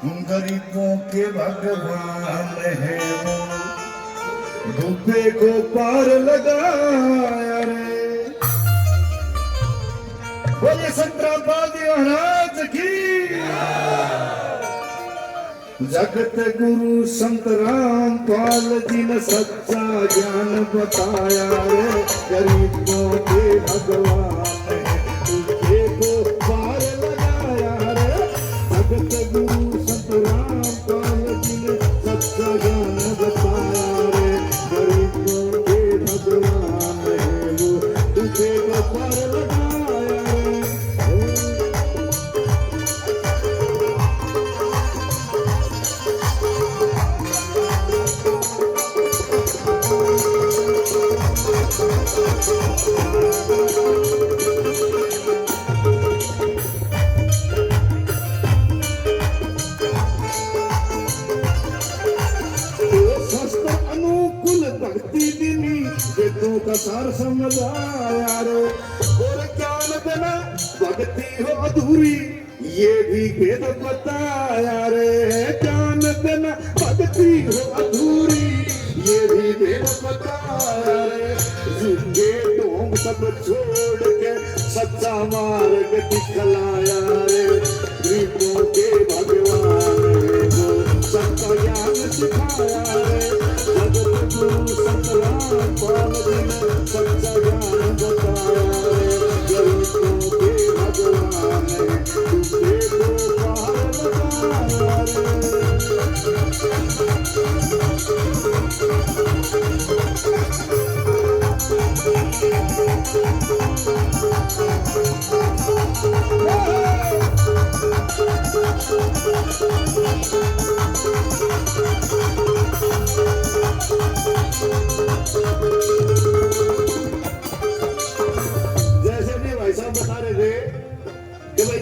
गरीबों के भगवान है वो, धूपे को पार लगाया रे। बोले संतराबादी महाराज की। जगत गुरु संत रामपाल जी ने सच्चा ज्ञान बताया रे। गरीबों के भगवान है, धूपे को पार लगाया रे। जगत गुरु संत रामपाल जी ने सच्चा ज्ञान बताया रे। गरीबों के भगवान है वो, धूपे को पार लगाया रे। वेदों का सार समझाया रे। और ज्ञान बिना भक्ति हो अधूरी, ये भी वेद बताया रे। ज्ञान बिना भक्ति हो अधूरी, ये भी वेद बताया रे। झूठे ढोंग सब छोड़ के सच्चा मार्ग दिखलाया रे। गरीबों के भगवान है वो, सच्चा ज्ञान सिखाया रे। जगत गुरु संत रामपाल जी ने सच्चा ज्ञान बताया रे। गरीबों के भगवान है, धूपे को पार लगाया रे।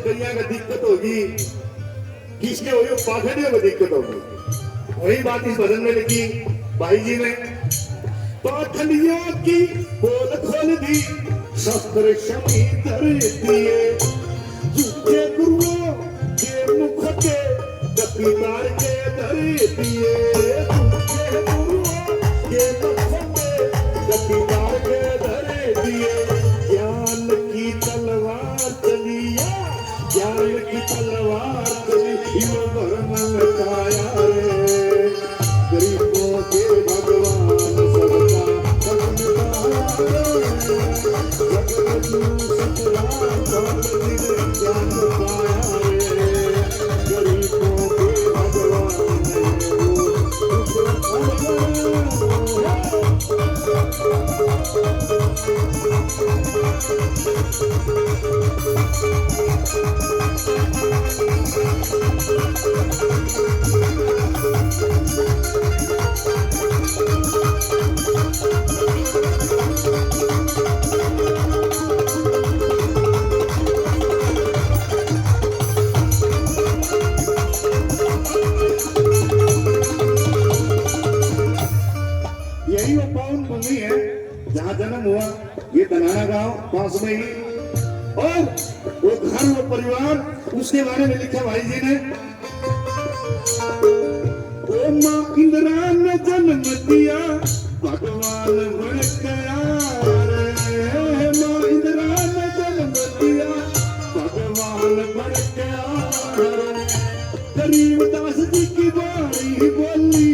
कन्या का दिक्कत होगी, किसके होगी पाखंडियों को दिक्कत होगी। वही बात इस भजन में लिखी भाई जी ने। पाखंडियों की पोल खोल दी, शस्त्र शमी धर दिए। झूठे गुरुओं के मुख के कपीदार के धर दिए। झूठे गुरुओं के मुख के कपीदार के धर दिए। ज्ञान की तलवार चलिया, ज्ञान की तलवार चली यो भरम काया रे। गरीबों के भगवान सबका समझाया रे। जगत गुरु संत रामपाल जी ने ज्ञान पाया रे। गरीबों के भगवान है वो, यही वो पावन भूमि है जहाँ जन्म हुआ। ये धनाना गांव पास में ही, और वो घर वो परिवार उसके बारे में लिखा भाई जी ने। ओ माँ इंदिरा ने जन्म दिया, भगवान बन गया रे। माँ इंदिरा ने जन्म दिया, भगवान बन गया रे। गरीबदास जी की बाणी बोली,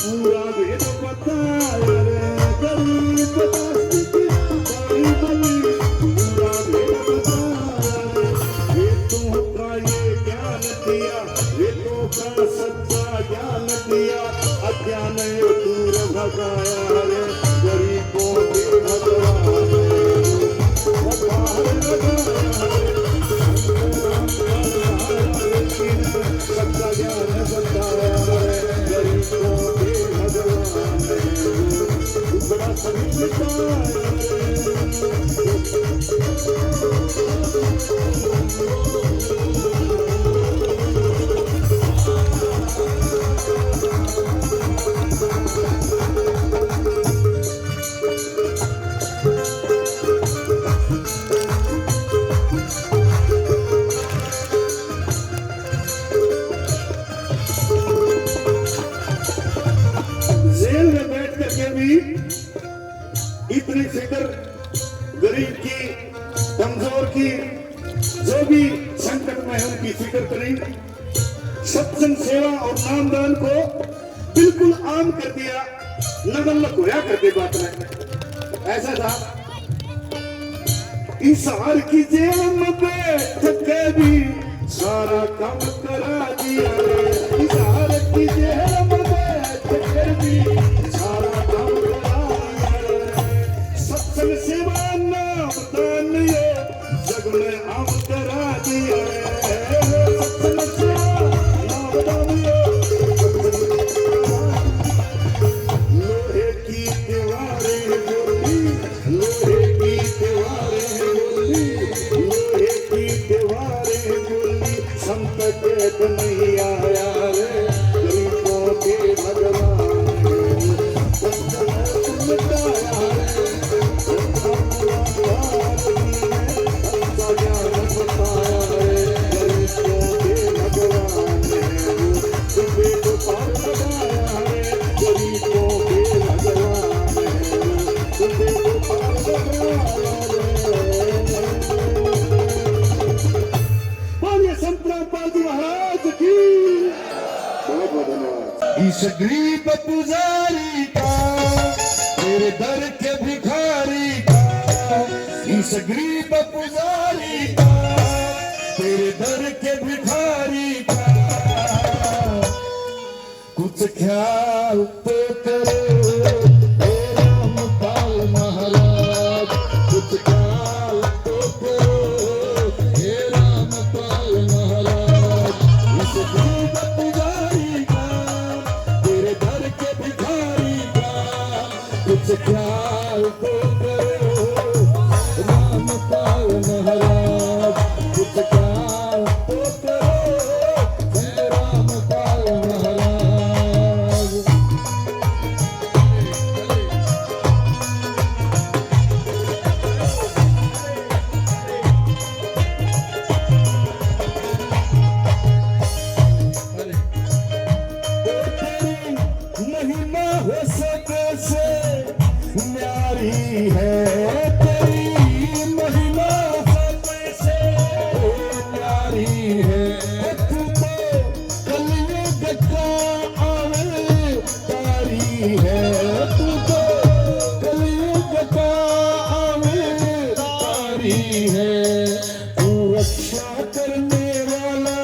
पूरा वेद बताया रे। गरीबदास जी की बाणी बोली, पूरा वेद बताया रे। वेदों का ये ज्ञान दिया, वेदों का सच्चा ज्ञान दिया। अज्ञान दूर भगाया रे। गरीबों के भगवान सच्चा ज्ञान बताया रे। गरीबों के भगवान बड़ा सभी बताया भी इतनी फिक्र गरीब की, कमजोर की, जो भी संकट में है उनकी फिक्र करें। सत्संग सेवा और नामदान को बिल्कुल आम कर दिया, नगल होया करते बात में ऐसा था। इस हार की जेल में बैठ के भी सारा काम करा दिया। इस हार की जेल में बैठ के भी सारा काम करा दिया। सत्संग सेवा नामदान ये जग में आम करा दिया। सत्संग सेवा नामदान ये लोहे की दीवारें बोली, लोहे की दीवारें बोली, लोहे की दीवारें बोली, संत कहत नहीं आया रे गरीबों के भगवान। संत कहत बताया रे संत ज्ञान बताया रे गरीबों के भगवान। तुम्हें तो पार लगाया रे गरीबों के भगवान। तुम्हें तो पार लगाया रे। बोलिए संत रामपाल जी महाराज की। बहुत बहुत धन्यवाद। इस गरीब पुजारी का, तेरे दर के भिखारी का, इस गरीब पुजारी का, तेरे दर के भिखारी का, कुछ ख्याल तो करो हे रामपाल महाराज। कुछ ख्याल तो करो हे रामपाल महाराज। इस गरीब पुजारी का, तेरे दर के भिखारी का, कुछ ख्याल तो करो रामपाल महाराज। कुछ ख्याल तो करो हे रामपाल महाराज। तेरी महिमा हो सबसे न्यारी है। तेरी महिमा सबसे न्यारी है। तू तो कलयुग का अवतारी है। तू तो कलयुग का अवतारी है। तू रक्षा करने वाला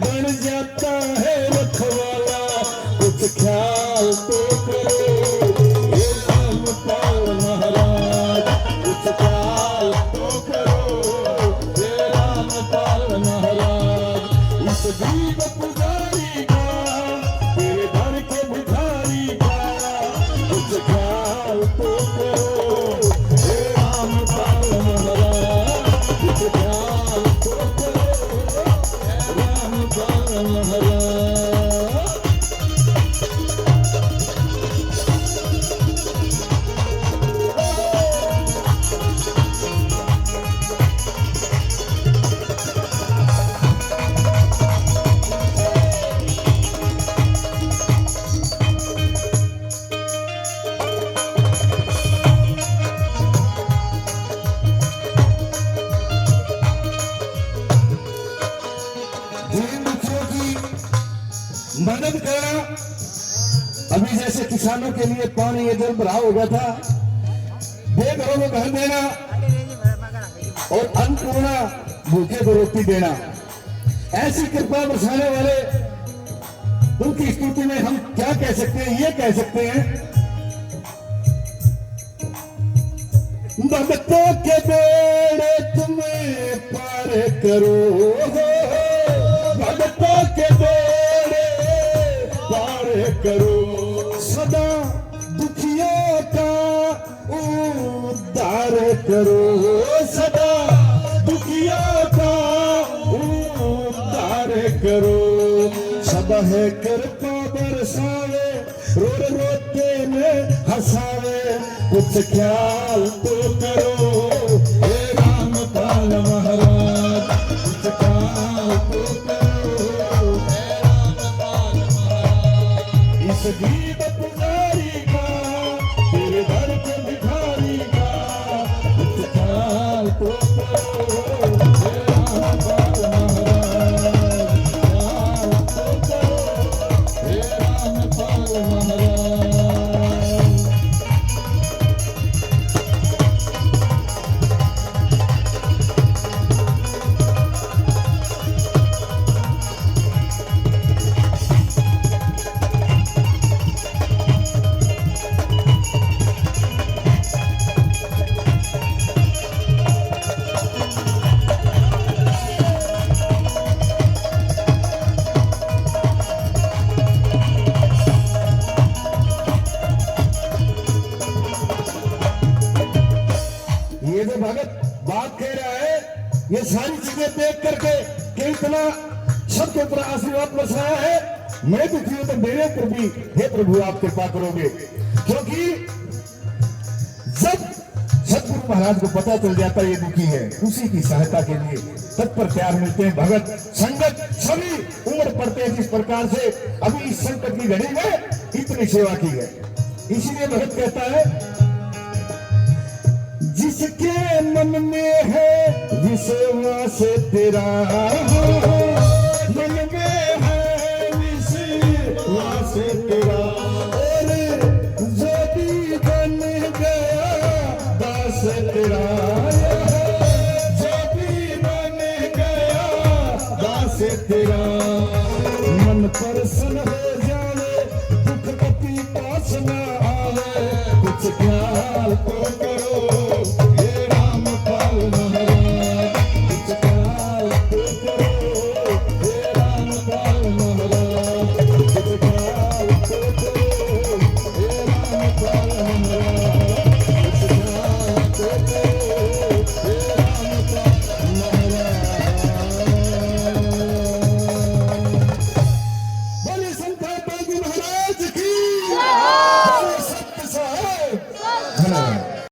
बन जाता है रखवाला। कुछ ख्याल तो करो हे रामपाल महाराज। कुछ ख्याल तो करो हे रामपाल महाराज। इस गरीब पुजारी का, तेरे दर के भिखारी का, कुछ ख्याल तो करो हे रामपाल महाराज। कुछ ख्याल तो करो हे रामपाल महाराज। दीन दुखियों की मदद करना। अभी जैसे किसानों के लिए पानी ये जल भरा हो गया था, बेघरों को घर देना और अन्नपूर्णा भूखे को रोटी देना। ऐसी कृपा बरसाने वाले उनकी स्तुति में हम क्या कह सकते हैं? ये कह सकते हैं, भक्तों के बेड़े तुम्हें पार करो, भक्तों के बेड़े पार करो, सदा दुखियों का उद्धार करो, सदा दुखियों का उद्धार करो। सब है कृपा बरसावे, रो रोते में हंसावे, कुछ ख्याल तो करो हे रामपाल महाराज, कुछ ख्याल तो करो हे रामपाल महाराज। इस गरीब पुजारी का इतना सबके ऊपर आशीर्वाद बरसाया है, मैं दुखी हूं तो मेरे ऊपर भी हे प्रभु आप कृपा करोगे। क्योंकि जब सतगुरु महाराज को पता चल जाता ये दुखी है, उसी की सहायता के लिए तत्पर तैयार मिलते हैं। भगत संगत सभी उमड़ पड़ते हैं। जिस प्रकार से अभी इस संकट की घड़ी में इतनी सेवा की है, इसीलिए भगत कहता है, जिसके मन में है विश्वास तेरा, मन में है विश्वास तेरा, और जो भी बन गया दास तेरा, जो भी बन गया दास तेरा, मन प्रसन्न हो जावे दुख कभी पास न आवे, कुछ ख्याल तो करो हे राम पाल महाराज, कुछ ख्याल तो करो हे राम पाल महाराज, कुछ ख्याल तो करो हे राम पाल महाराज, कुछ ख्याल तो करो हे राम पाल महाराज। बोले संत बाबू महाराज